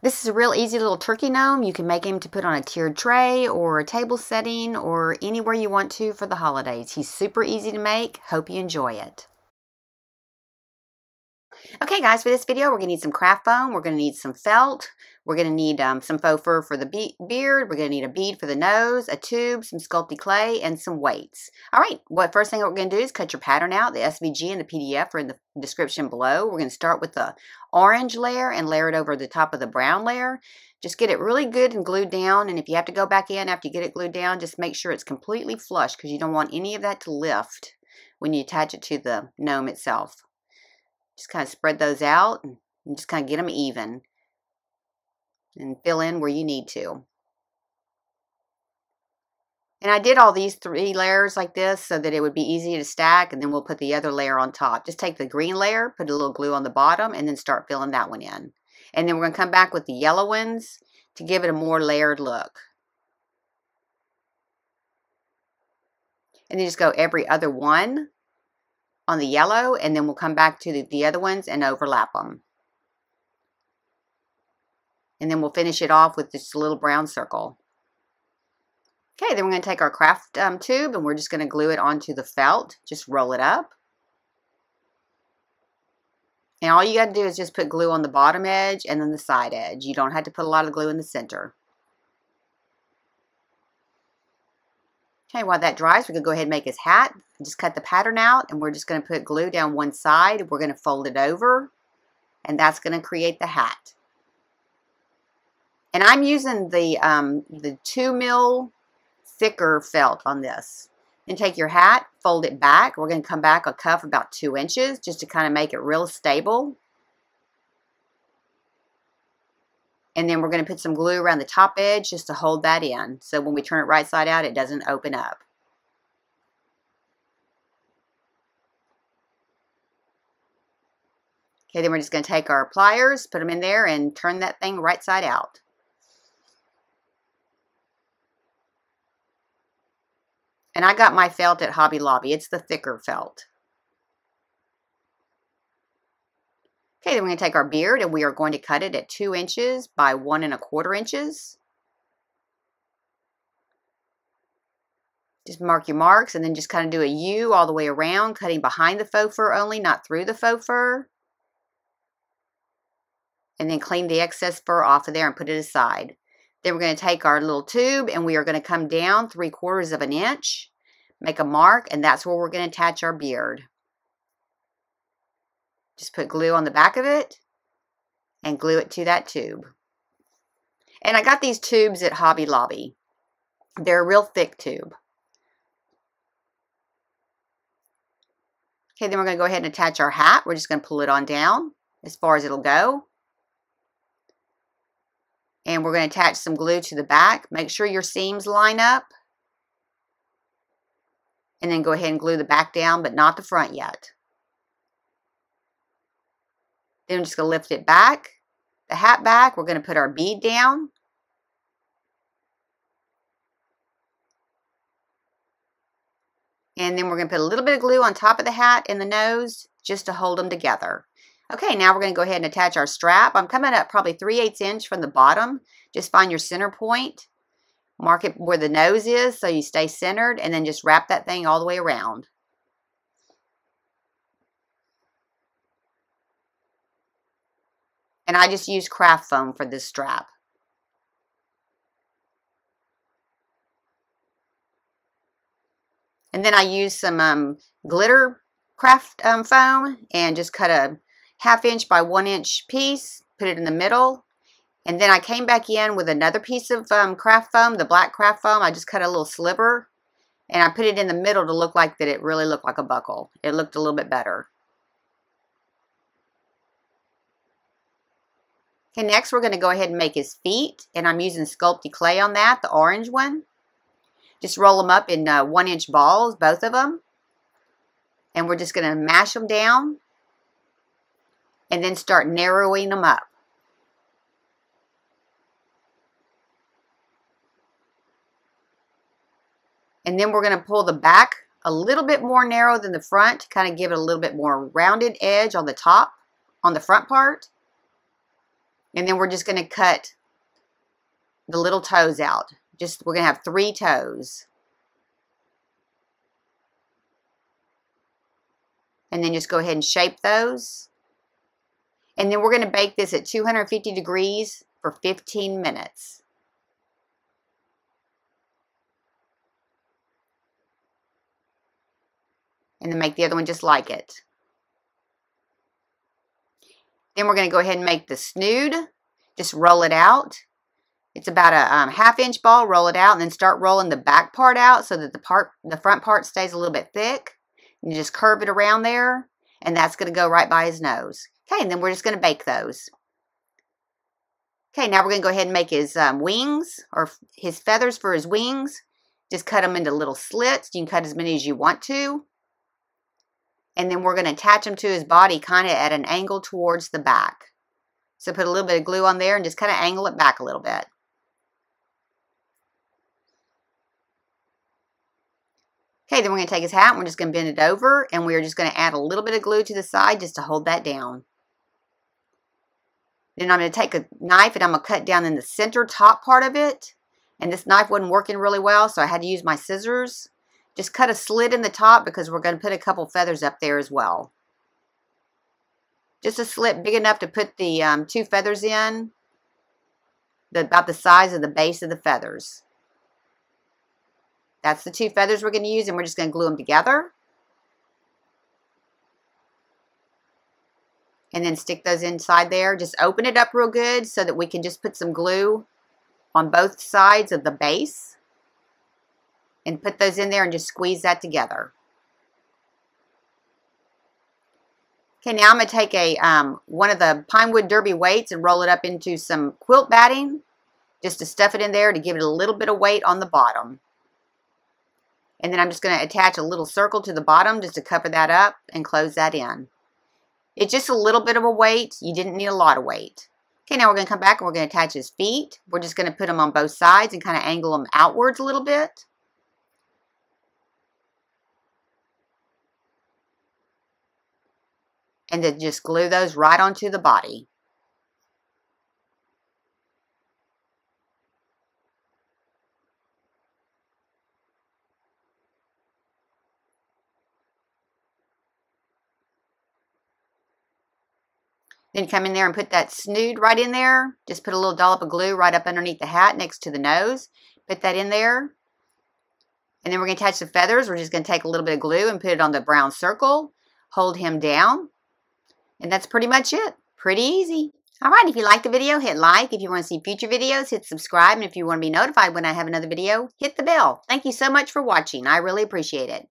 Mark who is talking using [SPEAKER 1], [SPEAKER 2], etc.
[SPEAKER 1] This is a real easy little turkey gnome. You can make him to put on a tiered tray or a table setting or anywhere you want to for the holidays. He's super easy to make. Hope you enjoy it. Okay guys, for this video we're going to need some craft foam, we're going to need some felt, we're going to need some faux fur for the beard, we're going to need a bead for the nose, a tube, some sculpty clay, and some weights. Alright, first thing we're going to do is cut your pattern out. The SVG and the PDF are in the description below. We're going to start with the orange layer and layer it over the top of the brown layer. Just get it really good and glued down, and if you have to go back in after you get it glued down, just make sure it's completely flush because you don't want any of that to lift when you attach it to the gnome itself. Just kind of spread those out and just kind of get them even and fill in where you need to. And I did all these 3 layers like this so that it would be easy to stack, and then we'll put the other layer on top. Just take the green layer, put a little glue on the bottom, and then start filling that one in. And then we're going to come back with the yellow ones to give it a more layered look. And then just go every other one on the yellow, and then we'll come back to the other ones and overlap them. And then we'll finish it off with just a little brown circle. Okay, then we're going to take our craft tube and we're just going to glue it onto the felt. Just roll it up. And all you got to do is just put glue on the bottom edge and then the side edge. You don't have to put a lot of glue in the center. Okay, while that dries, we can go ahead and make his hat. Just cut the pattern out, and we're just going to put glue down one side. We're going to fold it over, and that's going to create the hat. And I'm using the 2 mil thicker felt on this. Then take your hat, fold it back. We're going to come back a cuff about 2 inches just to kind of make it real stable. And then we're going to put some glue around the top edge just to hold that in. So when we turn it right side out, it doesn't open up. Okay, then we're just going to take our pliers, put them in there, and turn that thing right side out. And I got my felt at Hobby Lobby. It's the thicker felt. Okay, then we're going to take our beard and we are going to cut it at 2 inches by 1 1/4 inches. Just mark your marks and then just kind of do a U all the way around, cutting behind the faux fur only, not through the faux fur. And then clean the excess fur off of there and put it aside. Then we're going to take our little tube and we are going to come down 3/4 inch, make a mark, and that's where we're going to attach our beard. Just put glue on the back of it and glue it to that tube. And I got these tubes at Hobby Lobby. They're a real thick tube. Okay, then we're going to go ahead and attach our hat. We're just going to pull it on down as far as it'll go. And we're going to attach some glue to the back. Make sure your seams line up. And then go ahead and glue the back down, but not the front yet. Then I'm just going to lift it back, the hat back. We're going to put our bead down. And then we're going to put a little bit of glue on top of the hat and the nose just to hold them together. Okay, now we're going to go ahead and attach our strap. I'm coming up probably 3/8 inch from the bottom. Just find your center point. Mark it where the nose is so you stay centered, and then just wrap that thing all the way around. And I just use craft foam for this strap. And then I use some glitter craft foam and just cut a 1/2 inch by 1 inch piece, put it in the middle. And then I came back in with another piece of craft foam, the black craft foam. I just cut a little sliver and I put it in the middle to look like that it really looked like a buckle. It looked a little bit better. Okay, next we're going to go ahead and make his feet, and I'm using sculpty clay on that, the orange one. Just roll them up in 1 inch balls, both of them. And we're just going to mash them down and then start narrowing them up. And then we're going to pull the back a little bit more narrow than the front to kind of give it a little bit more rounded edge on the top, on the front part. And then we're just going to cut the little toes out. We're going to have 3 toes. And then just go ahead and shape those. And then we're going to bake this at 250 degrees for 15 minutes. And then make the other one just like it. Then we're going to go ahead and make the snood. Just roll it out. It's about a half-inch ball. Roll it out and then start rolling the back part out so that the front part stays a little bit thick. And you just curve it around there. And that's going to go right by his nose. Okay, and then we're just going to bake those. Okay, now we're going to go ahead and make his wings, or his feathers for his wings. Just cut them into little slits. You can cut as many as you want to. And then we're going to attach them to his body kind of at an angle towards the back. So put a little bit of glue on there and just kind of angle it back a little bit. Okay, then we're going to take his hat and we're just going to bend it over, and we're just going to add a little bit of glue to the side just to hold that down. Then I'm going to take a knife and I'm going to cut down in the center top part of it. And this knife wasn't working really well, so I had to use my scissors. Just cut a slit in the top because we're going to put a couple feathers up there as well. Just a slit big enough to put the 2 feathers in, about the size of the base of the feathers. That's the 2 feathers we're going to use, and we're just going to glue them together. And then stick those inside there. Just open it up real good so that we can just put some glue on both sides of the base. And put those in there and just squeeze that together. Okay, now I'm going to take one of the pine wood derby weights and roll it up into some quilt batting. Just to stuff it in there to give it a little bit of weight on the bottom. And then I'm just going to attach a little circle to the bottom just to cover that up and close that in. It's just a little bit of a weight. You didn't need a lot of weight. Okay, now we're going to come back and we're going to attach his feet. We're just going to put them on both sides and kind of angle them outwards a little bit. And then just glue those right onto the body. Then come in there and put that snood right in there. Just put a little dollop of glue right up underneath the hat next to the nose. Put that in there. And then we're going to attach the feathers. We're just going to take a little bit of glue and put it on the brown circle. Hold him down. And that's pretty much it. Pretty easy. Alright, if you liked the video, hit like. If you want to see future videos, hit subscribe. And if you want to be notified when I have another video, hit the bell. Thank you so much for watching. I really appreciate it.